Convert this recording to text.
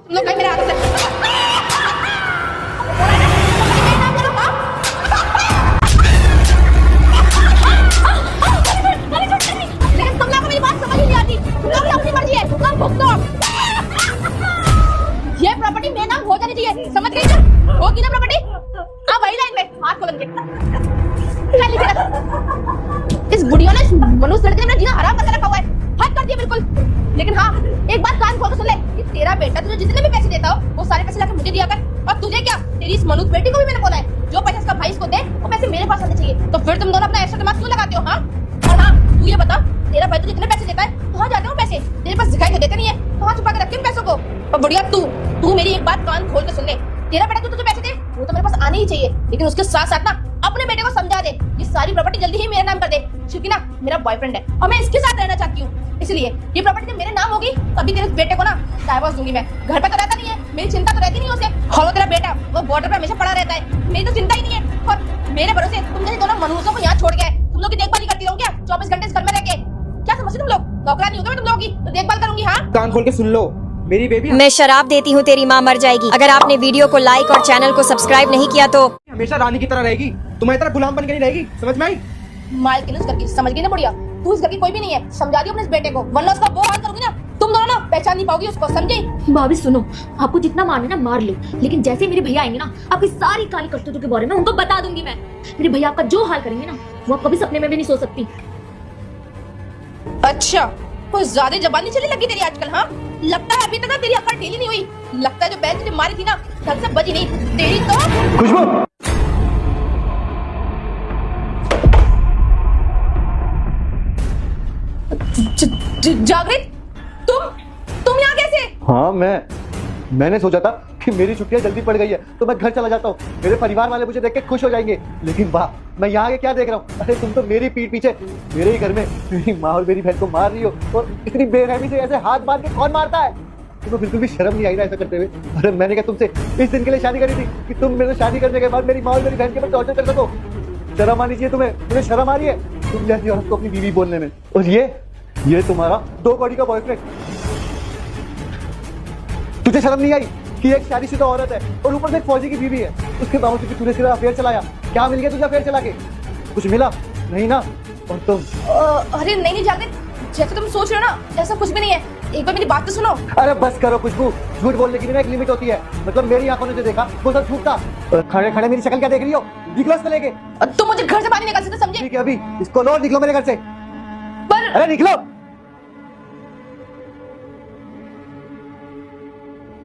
तुम लोग गए मेरे हाथों से। लेकिन तुम लोग को मेरी बात समझ ही नहीं आती। तुम लोग की अपनी मर्जी है, तुम भुगतो। ये प्रॉपर्टी मेरे नाम हो जानी चाहिए, समझ गई ना? होगी ना प्रॉपर्टी? अब वही लाइन में हाथ खोल के इस बुढ़िया ने मनुष्य लड़के ने मेरा जीना हराम करके रखा हुआ है। हद कर दिया बिल्कुल। लेकिन हाँ, एक बात कान खोल के सुन ले कि तेरा बेटा तुझे जितने भी पैसे देता हो वो सारे पैसे लाके मुझे दिया कर। और तुझे क्या, तेरी इस मनुष्य बेटी को भी मैंने बोला है जो पैसे इसका भाई इसको दे वो पैसे मेरे पास आने चाहिए। तो फिर तुम दोनों अपना एक्स्ट्रा दिमाग क्यों लगाते हो? हाँ, और हाँ, तू ये बता, तेरा भाई तुझे जितने पैसे देता है कहाँ जाते हो पैसे? तेरे पास दिखाई तो देते नहीं है, कहाँ छुपा के रखे पैसों को? और बुढ़िया तू मेरी एक बात कान खोल के सुन ले, तेरा बेटा तुझे पैसे दे वो तो मेरे पास आने ही चाहिए, लेकिन उसके साथ साथ ना अपने बेटे को समझा दे ये सारी प्रॉपर्टी जल्दी ही मेरे नाम कर दे, क्योंकि ना मेरा बॉयफ्रेंड है और मैं इसके साथ रहना चाहती हूँ। इसलिए ये प्रॉपर्टी जब मेरे नाम होगी तभी तेरे बेटे को ना डाइवोर्स दूंगी मैं। घर पे तो रहता नहीं है, मेरी चिंता तो रहती नहीं है उसे। और वो तेरा बेटा वो बॉर्डर पे हमेशा पड़ा रहता है, मेरी तो चिंता ही नहीं है। और मेरे भरोसे तुम जैसे दोनों मनुष्यों को यहाँ छोड़ गए, तुम लोग की देखभाल ही करती रहूं क्या 24 घंटे इस घर में रह के? क्या समझते तुम लोग? नौकरानी होगा मैं तुम लोगों की, तो देखभाल करूंगी। हाँ, कान खोल के सुन लो मेरी बेबी। मैं शराब देती हूँ तेरी माँ मर जाएगी। अगर आपने वीडियो को लाइक और चैनल को सब्सक्राइब नहीं किया तो हमेशा रानी की तरह रहेगी, तुम्हारी तरह गुलाम बन के नहीं रहेगी, समझ में आई? मालकिन उस घर की, समझ गई ना बुढ़िया? तू इस घर की कोई भी नहीं है, समझा दियो अपने इस बेटे को, वरना उसका वो हाल करूंगी ना तुम दोनों ना पहचान नहीं पाओगी उसको, समझी? भाभी सुनो, आपको जितना मारना ना मार लो, लेकिन जैसे मेरे भैया आएंगे ना आपकी सारी काली करतूतों के बारे में उनको बता दूंगी मैं। मेरे भैया आपका जो हाल करेंगे ना वो आप कभी सपने में भी नहीं सोच सकती। अच्छा, कुछ ज्यादा जबानी चली लगी तेरी आजकल। हाँ, लगता है अभी तक ना तेरी अकड़ ढीली नहीं हुई। लगता है जो बैल तुझे मारी थी ना ढंग से बजी नहीं तेरी तो। खुशबू, जागृत, तुम यहाँ कैसे? हाँ, मैंने सोचा था कि मेरी छुट्टियां जल्दी पड़ गई है तो मैं घर चला जाता हूँ, मेरे परिवार वाले मुझे देख के खुश हो जाएंगे। लेकिन वाह, मैं यहाँ के क्या देख रहा हूँ? अरे तुम तो मेरी पीठ पीछे मेरे ही घर में मेरी माँ और मेरी बहन को मार रही हो, और इतनी बेरहमी से ऐसे हाथ मार के कौन मारता है? तुम्हें बिल्कुल भी शर्म नहीं आई ना ऐसा करते हुए? अरे मैंने क्या तुमसे इस दिन के लिए शादी करी थी कि तुम मेरे शादी करने के बाद मेरी माँ और मेरी बहन के ऊपर टॉर्चर कर सको? शर्म आनी चाहिए तुम्हें शर्म आ रही है तुम जैसी औरत को अपनी बीवी बोलने में। और ये तुम्हारा 2 कौड़ी का बॉयफ्रेंड, तुझे शर्म नहीं आई कि एक शादीशुदा औरत है और ऊपर से एक फौजी की बीवी है, उसके बावजूद भी तूने सिर्फ अफेयर चलाया? क्या मिल गया तुझे अफेयर चला के? कुछ मिला नहीं ना? और तुम अरे नहीं जागृत, जैसे तुम सोच रहे हो ना ऐसा कुछ भी नहीं है, एक बार मेरी बात तो सुनो। अरे बस करो खुशबू, झूठ बोलने की भी ना एक लिमिट होती है। मतलब मेरी आंखों ने जो देखा वो सब झूठ था। खड़े खड़े मेरी शक्ल क्या देख रही हो? निकलो इसको लेके। तुम मुझे घर से बाहर निकाल सकते, समझे? ठीक है, अभी इसको लो, निकलो मेरे घर से। पर अरे निकलो।